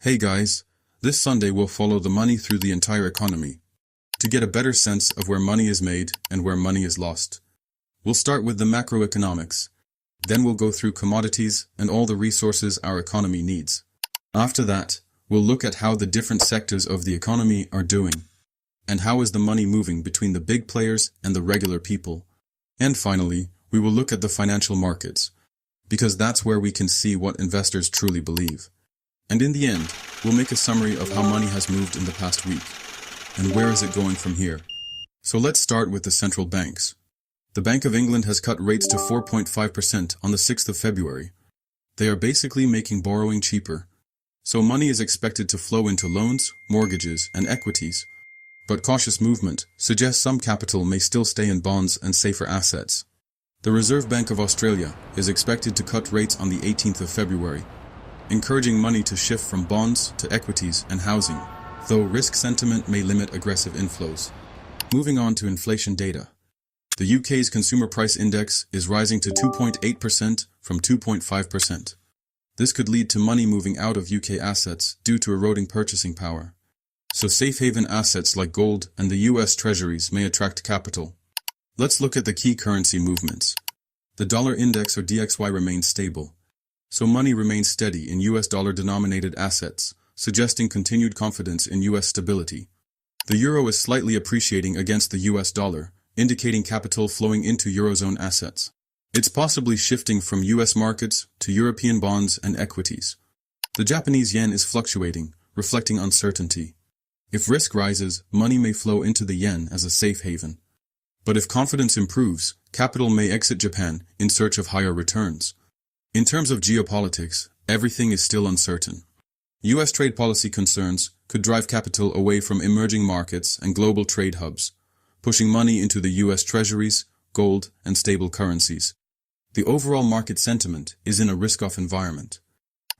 Hey guys, this Sunday we'll follow the money through the entire economy to get a better sense of where money is made and where money is lost. We'll start with the macroeconomics, then we'll go through commodities and all the resources our economy needs. After that, we'll look at how the different sectors of the economy are doing, and how is the money moving between the big players and the regular people. And finally, we will look at the financial markets, because that's where we can see what investors truly believe. And in the end, we'll make a summary of how money has moved in the past week, and where is it going from here. So let's start with the central banks. The Bank of England has cut rates to 4.5% on the 6th of February. They are basically making borrowing cheaper. So money is expected to flow into loans, mortgages, and equities. But cautious movement suggests some capital may still stay in bonds and safer assets. The Reserve Bank of Australia is expected to cut rates on the 18th of February, encouraging money to shift from bonds to equities and housing, though risk sentiment may limit aggressive inflows. Moving on to inflation data. The UK's Consumer Price Index is rising to 2.8% from 2.5%. This could lead to money moving out of UK assets due to eroding purchasing power. So safe haven assets like gold and the US Treasuries may attract capital. Let's look at the key currency movements. The dollar index or DXY remains stable, so money remains steady in US dollar-denominated assets, suggesting continued confidence in US stability. The euro is slightly appreciating against the US dollar, indicating capital flowing into Eurozone assets. It's possibly shifting from US markets to European bonds and equities. The Japanese yen is fluctuating, reflecting uncertainty. If risk rises, money may flow into the yen as a safe haven. But if confidence improves, capital may exit Japan in search of higher returns. In terms of geopolitics, everything is still uncertain. US trade policy concerns could drive capital away from emerging markets and global trade hubs, pushing money into the US Treasuries, gold, and stable currencies. The overall market sentiment is in a risk-off environment,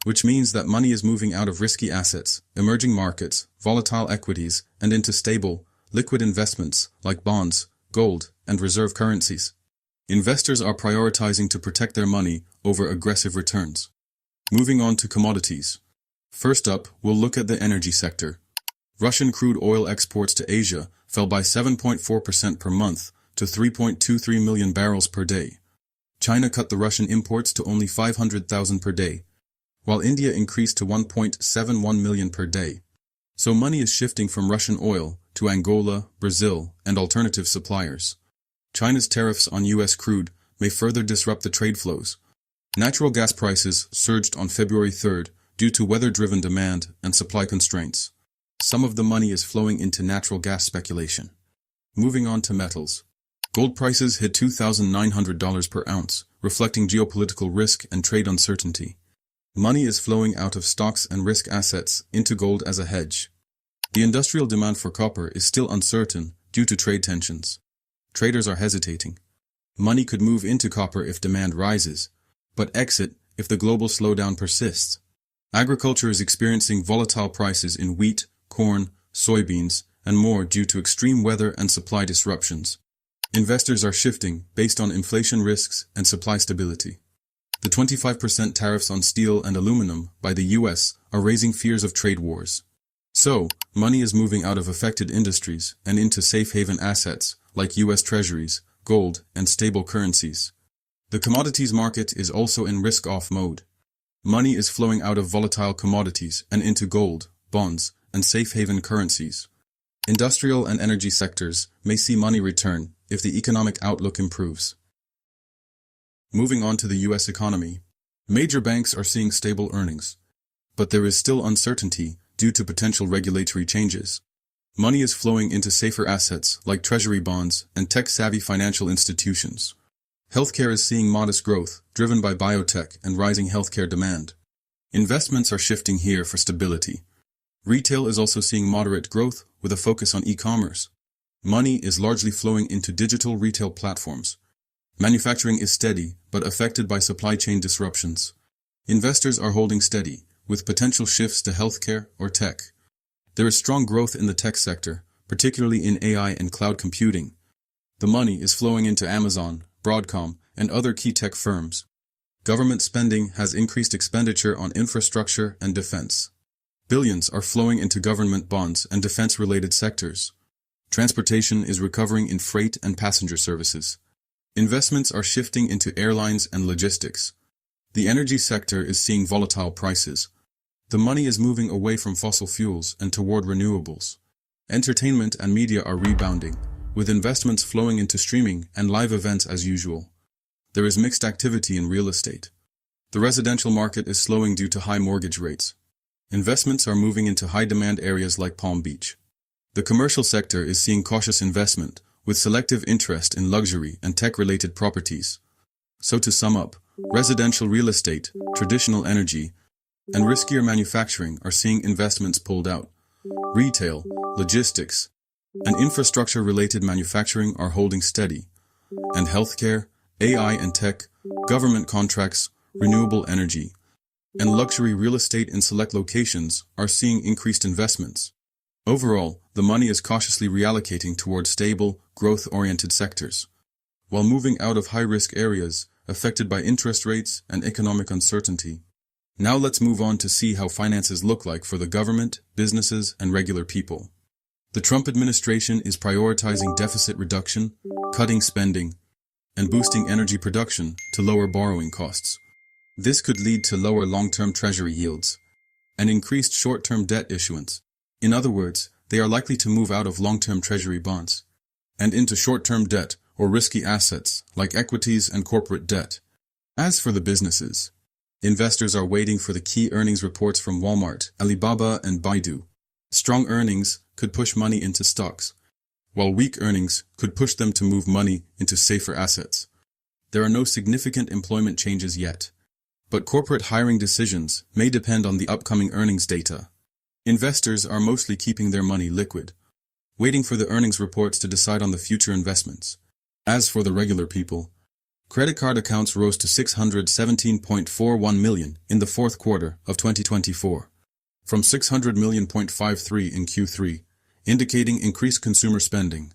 which means that money is moving out of risky assets, emerging markets, volatile equities, and into stable, liquid investments like bonds, gold, and reserve currencies. Investors are prioritizing to protect their money over aggressive returns. Moving on to commodities. First up, we'll look at the energy sector. Russian crude oil exports to Asia fell by 7.4% per month to 3.23 million barrels per day. China cut the Russian imports to only 500,000 per day, while India increased to 1.71 million per day. So money is shifting from Russian oil to Angola, Brazil, and alternative suppliers. China's tariffs on US crude may further disrupt the trade flows. Natural gas prices surged on February 3rd due to weather-driven demand and supply constraints. Some of the money is flowing into natural gas speculation. Moving on to metals. Gold prices hit $2,900 per ounce, reflecting geopolitical risk and trade uncertainty. Money is flowing out of stocks and risk assets into gold as a hedge. The industrial demand for copper is still uncertain due to trade tensions. Traders are hesitating. Money could move into copper if demand rises, but exit if the global slowdown persists. Agriculture is experiencing volatile prices in wheat, corn, soybeans, and more due to extreme weather and supply disruptions. Investors are shifting based on inflation risks and supply stability. The 25% tariffs on steel and aluminum by the US are raising fears of trade wars. So, money is moving out of affected industries and into safe haven assets like US Treasuries, gold, and stable currencies. The commodities market is also in risk-off mode. Money is flowing out of volatile commodities and into gold, bonds, and safe haven currencies. Industrial and energy sectors may see money return if the economic outlook improves. Moving on to the US economy. Major banks are seeing stable earnings, but there is still uncertainty due to potential regulatory changes. Money is flowing into safer assets like treasury bonds and tech-savvy financial institutions. Healthcare is seeing modest growth, driven by biotech and rising healthcare demand. Investments are shifting here for stability. Retail is also seeing moderate growth with a focus on e-commerce. Money is largely flowing into digital retail platforms. Manufacturing is steady, but affected by supply chain disruptions. Investors are holding steady, with potential shifts to healthcare or tech. There is strong growth in the tech sector, particularly in AI and cloud computing. The money is flowing into Amazon, Broadcom, and other key tech firms. Government spending has increased expenditure on infrastructure and defense. Billions are flowing into government bonds and defense-related sectors. Transportation is recovering in freight and passenger services. Investments are shifting into airlines and logistics. The energy sector is seeing volatile prices. The money is moving away from fossil fuels and toward renewables. Entertainment and media are rebounding, with investments flowing into streaming and live events as usual. There is mixed activity in real estate. The residential market is slowing due to high mortgage rates. Investments are moving into high-demand areas like Palm Beach. The commercial sector is seeing cautious investment, with selective interest in luxury and tech-related properties. So to sum up, residential real estate, traditional energy, and riskier manufacturing are seeing investments pulled out. Retail, logistics, and infrastructure-related manufacturing are holding steady. And healthcare, AI and tech, government contracts, renewable energy, and luxury real estate in select locations are seeing increased investments. Overall, the money is cautiously reallocating toward stable, growth-oriented sectors, while moving out of high-risk areas affected by interest rates and economic uncertainty. Now let's move on to see how finances look like for the government, businesses, and regular people. The Trump administration is prioritizing deficit reduction, cutting spending, and boosting energy production to lower borrowing costs. This could lead to lower long-term treasury yields and increased short-term debt issuance. In other words, they are likely to move out of long-term treasury bonds and into short-term debt or risky assets like equities and corporate debt. As for the businesses, investors are waiting for the key earnings reports from Walmart, Alibaba, and Baidu. Strong earnings could push money into stocks, while weak earnings could push them to move money into safer assets. There are no significant employment changes yet, but corporate hiring decisions may depend on the upcoming earnings data. Investors are mostly keeping their money liquid, waiting for the earnings reports to decide on the future investments. As for the regular people, credit card accounts rose to 617.41 million in the fourth quarter of 2024, from 600.53 million in Q3, indicating increased consumer spending.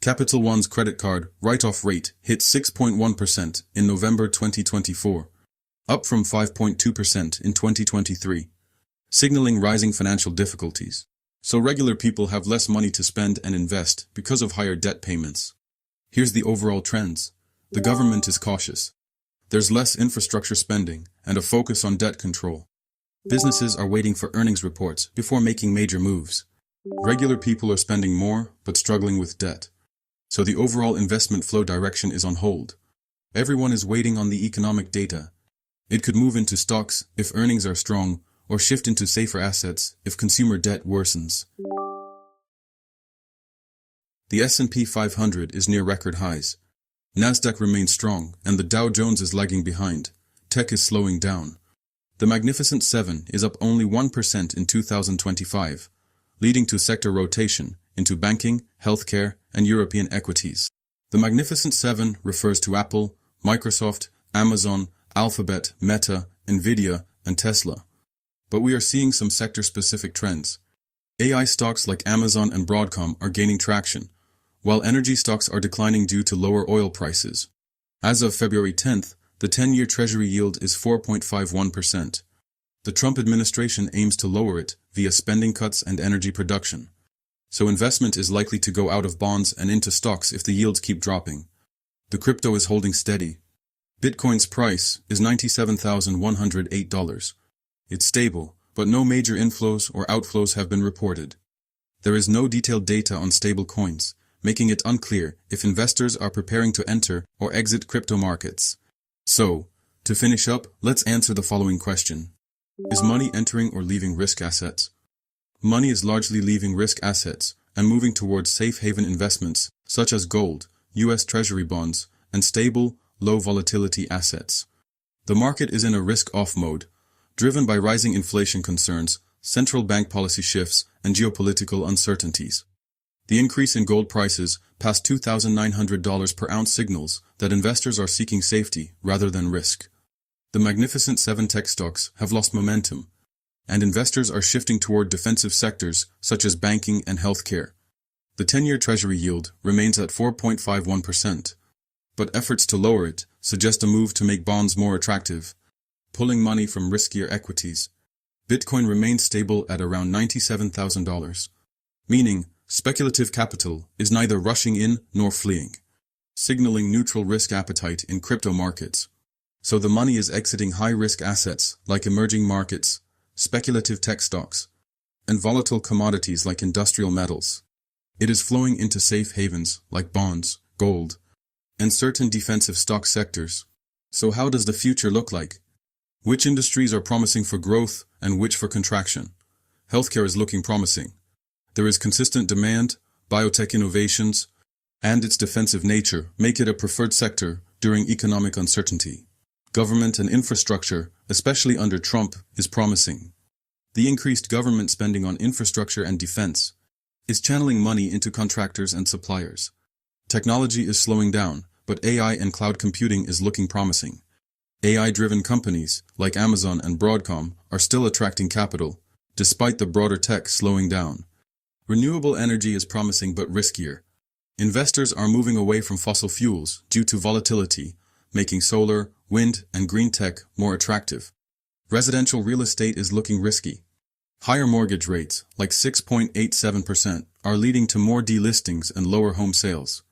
Capital One's credit card write-off rate hit 6.1% in November 2024, up from 5.2% in 2023, signaling rising financial difficulties. So regular people have less money to spend and invest because of higher debt payments. Here's the overall trends. The government is cautious. There's less infrastructure spending and a focus on debt control. Businesses are waiting for earnings reports before making major moves. Regular people are spending more but struggling with debt. So the overall investment flow direction is on hold. Everyone is waiting on the economic data. It could move into stocks if earnings are strong, or shift into safer assets if consumer debt worsens. The S&P 500 is near record highs. Nasdaq remains strong, and the Dow Jones is lagging behind. Tech is slowing down. The Magnificent Seven is up only 1% in 2025, leading to sector rotation into banking, healthcare, and European equities. The Magnificent Seven refers to Apple, Microsoft, Amazon, Alphabet, Meta, Nvidia, and Tesla. But we are seeing some sector-specific trends. AI stocks like Amazon and Broadcom are gaining traction, while energy stocks are declining due to lower oil prices. As of February 10th, the 10-year Treasury yield is 4.51%. The Trump administration aims to lower it via spending cuts and energy production. So investment is likely to go out of bonds and into stocks if the yields keep dropping. The crypto is holding steady. Bitcoin's price is $97,108. It's stable, but no major inflows or outflows have been reported. There is no detailed data on stable coins, making it unclear if investors are preparing to enter or exit crypto markets. So, to finish up, let's answer the following question. Is money entering or leaving risk assets? Money is largely leaving risk assets and moving towards safe haven investments such as gold, U.S. Treasury bonds, and stable, low volatility assets. The market is in a risk-off mode, driven by rising inflation concerns, central bank policy shifts, and geopolitical uncertainties. The increase in gold prices past $2,900 per ounce signals that investors are seeking safety rather than risk. The Magnificent Seven tech stocks have lost momentum, and investors are shifting toward defensive sectors such as banking and healthcare. The 10-year Treasury yield remains at 4.51%, but efforts to lower it suggest a move to make bonds more attractive, pulling money from riskier equities. Bitcoin remains stable at around $97,000, meaning speculative capital is neither rushing in nor fleeing, signaling neutral risk appetite in crypto markets. So the money is exiting high-risk assets like emerging markets, speculative tech stocks, and volatile commodities like industrial metals. It is flowing into safe havens like bonds, gold, and certain defensive stock sectors. So how does the future look like? Which industries are promising for growth and which for contraction? Healthcare is looking promising. There is consistent demand, biotech innovations, and its defensive nature make it a preferred sector during economic uncertainty. Government and infrastructure, especially under Trump, is promising. The increased government spending on infrastructure and defense is channeling money into contractors and suppliers. Technology is slowing down, but AI and cloud computing is looking promising. AI-driven companies like Amazon and Broadcom are still attracting capital, despite the broader tech slowing down. Renewable energy is promising but riskier. Investors are moving away from fossil fuels due to volatility, making solar, wind, and green tech more attractive. Residential real estate is looking risky. Higher mortgage rates, like 6.87%, are leading to more delistings and lower home sales.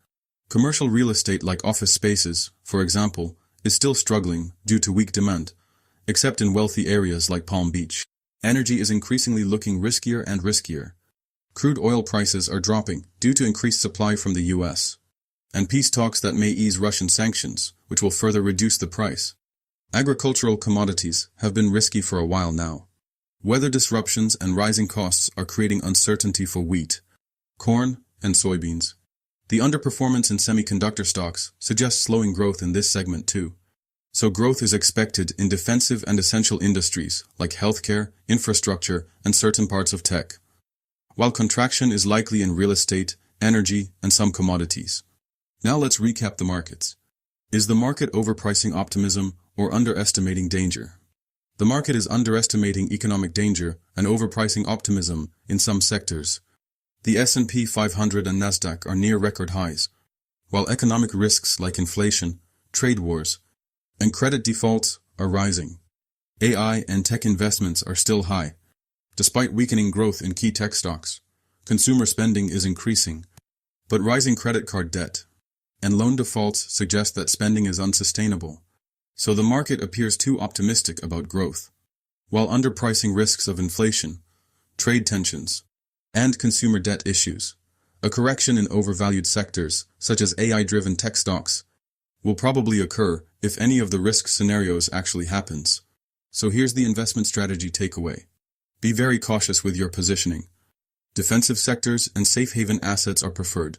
Commercial real estate like office spaces, for example, is still struggling due to weak demand, except in wealthy areas like Palm Beach. Energy is increasingly looking riskier and riskier. Crude oil prices are dropping due to increased supply from the US, and peace talks that may ease Russian sanctions, which will further reduce the price. Agricultural commodities have been risky for a while now. Weather disruptions and rising costs are creating uncertainty for wheat, corn, and soybeans. The underperformance in semiconductor stocks suggests slowing growth in this segment too. So growth is expected in defensive and essential industries like healthcare, infrastructure, and certain parts of tech, while contraction is likely in real estate, energy, and some commodities. Now let's recap the markets. Is the market overpricing optimism or underestimating danger? The market is underestimating economic danger and overpricing optimism in some sectors. The S&P 500 and Nasdaq are near record highs, while economic risks like inflation, trade wars, and credit defaults are rising. AI and tech investments are still high. Despite weakening growth in key tech stocks, consumer spending is increasing, but rising credit card debt and loan defaults suggest that spending is unsustainable. So the market appears too optimistic about growth, while underpricing risks of inflation, trade tensions, and consumer debt issues. A correction in overvalued sectors, such as AI-driven tech stocks, will probably occur if any of the risk scenarios actually happens. So here's the investment strategy takeaway. Be very cautious with your positioning. Defensive sectors and safe haven assets are preferred,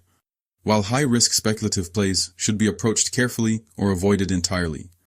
while high-risk speculative plays should be approached carefully or avoided entirely.